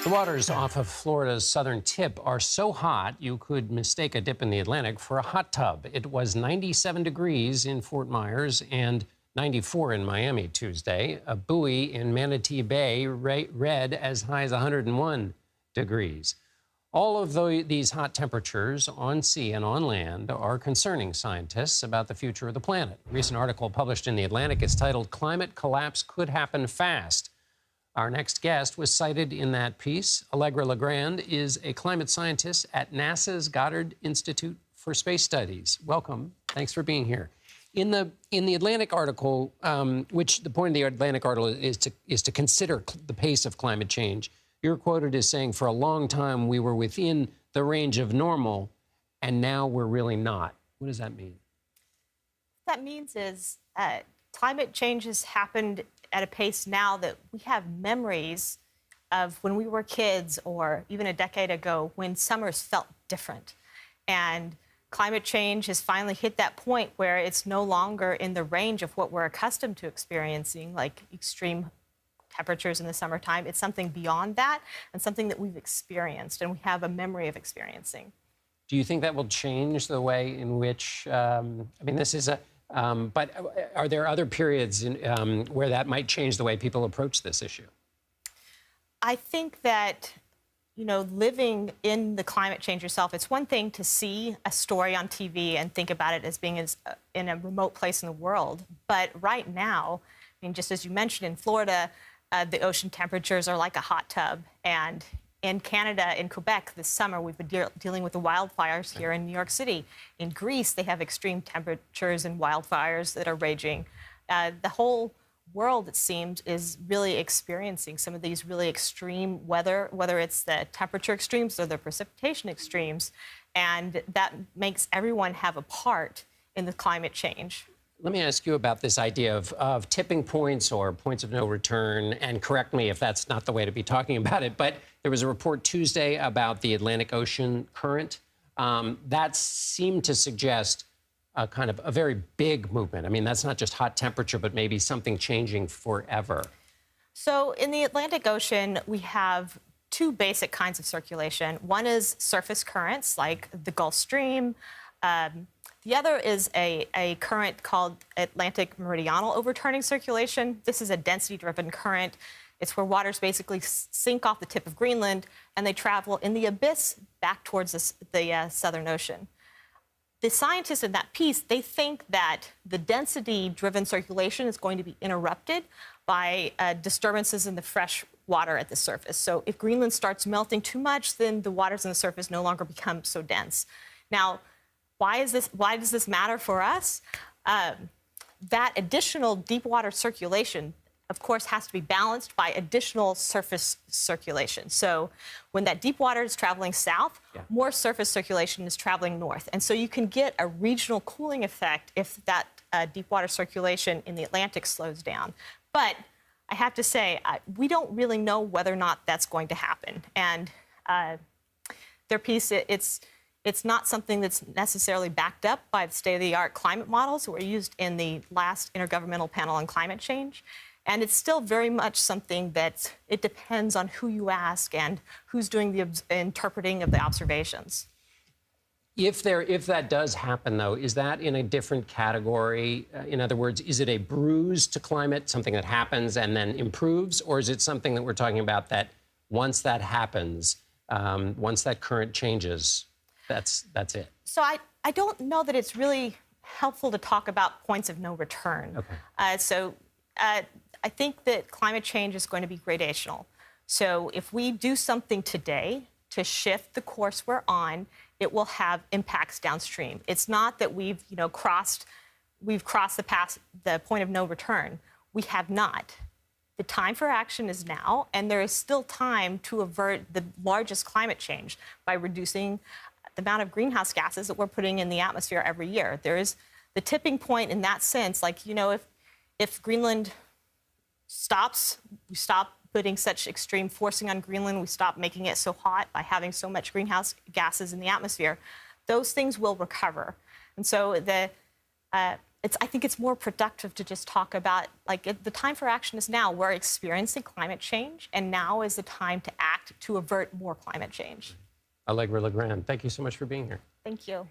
The waters off of Florida's southern tip are so hot you could mistake a dip in the Atlantic for a hot tub. It was 97 degrees in Fort Myers and 94 in Miami Tuesday. A buoy in Manatee Bay read as high as 101 degrees. All of these hot temperatures on sea and on land are concerning scientists about the future of the planet. A recent article published in The Atlantic is titled "Climate Collapse Could Happen Fast." Our next guest was cited in that piece. Allegra Legrand is a climate scientist at NASA's Goddard Institute for Space Studies. Welcome. Thanks for being here. In the Atlantic article, which the point of the Atlantic article is to consider the pace of climate change, you're quoted as saying, for a long time we were within the range of normal, and now we're really not. What does that mean? What that means is climate change has happened at a pace now that we have memories of when we were kids or even a decade ago when summers felt different. And climate change has finally hit that point where it's no longer in the range of what we're accustomed to experiencing, like extreme temperatures in the summertime. It's something beyond that and something that we've experienced and we have a memory of experiencing. Do you think that will change the way in which, I mean, this is a, but are there other periods where that might change the way people approach this issue? I think that, you know, living in the climate change yourself, it's one thing to see a story on TV and think about it as being in a remote place in the world. But right now, I mean, just as you mentioned, in Florida, the ocean temperatures are like a hot tub. And in Canada, in Quebec, this summer, we've been dealing with the wildfires here in New York City. In Greece, they have extreme temperatures and wildfires that are raging. The whole world, it seems, is really experiencing some of these really extreme weather, whether it's the temperature extremes or the precipitation extremes. And that makes everyone have a part in the climate change. Let me ask you about this idea of tipping points or points of no return, and correct me if that's not the way to be talking about it, but there was a report Tuesday about the Atlantic Ocean current. That seemed to suggest a kind of a very big movement. I mean, that's not just hot temperature, but maybe something changing forever. So in the Atlantic Ocean, we have two basic kinds of circulation. One is surface currents, like the Gulf Stream. The other is a current called Atlantic Meridional Overturning Circulation. This is a density-driven current. It's where waters basically sink off the tip of Greenland, and they travel in the abyss back towards the Southern Ocean. The scientists in that piece, they think that the density-driven circulation is going to be interrupted by disturbances in the fresh water at the surface. So if Greenland starts melting too much, then the waters on the surface no longer become so dense. Now, why does this matter for us? That additional deep water circulation, of course, has to be balanced by additional surface circulation. So when that deep water is traveling south, more surface circulation is traveling north. And so you can get a regional cooling effect if that deep water circulation in the Atlantic slows down. But I have to say, we don't really know whether or not that's going to happen. And their piece, it's not something that's necessarily backed up by the state-of-the-art climate models that were used in the last Intergovernmental Panel on Climate Change. And it's still very much something that it depends on who you ask and who's doing the interpreting of the observations. If that does happen, though, is that in a different category? In other words, is it a bruise to climate, something that happens and then improves? Or is it something that we're talking about that once that happens, once that current changes, that's it? So I don't know that it's really helpful to talk about points of no return. Okay. I think that climate change is going to be gradational. So if we do something today to shift the course we're on, it will have impacts downstream. It's not that we've crossed the point of no return. We have not. The time for action is now, and there is still time to avert the largest climate change by reducing the amount of greenhouse gases that we're putting in the atmosphere every year. There is the tipping point in that sense, like, if Greenland stops, we stop putting such extreme forcing on Greenland, we stop making it so hot by having so much greenhouse gases in the atmosphere, those things will recover. And so I think it's more productive to just talk about, the time for action is now. We're experiencing climate change, and now is the time to act to avert more climate change. Allegra Legrand, thank you so much for being here. Thank you.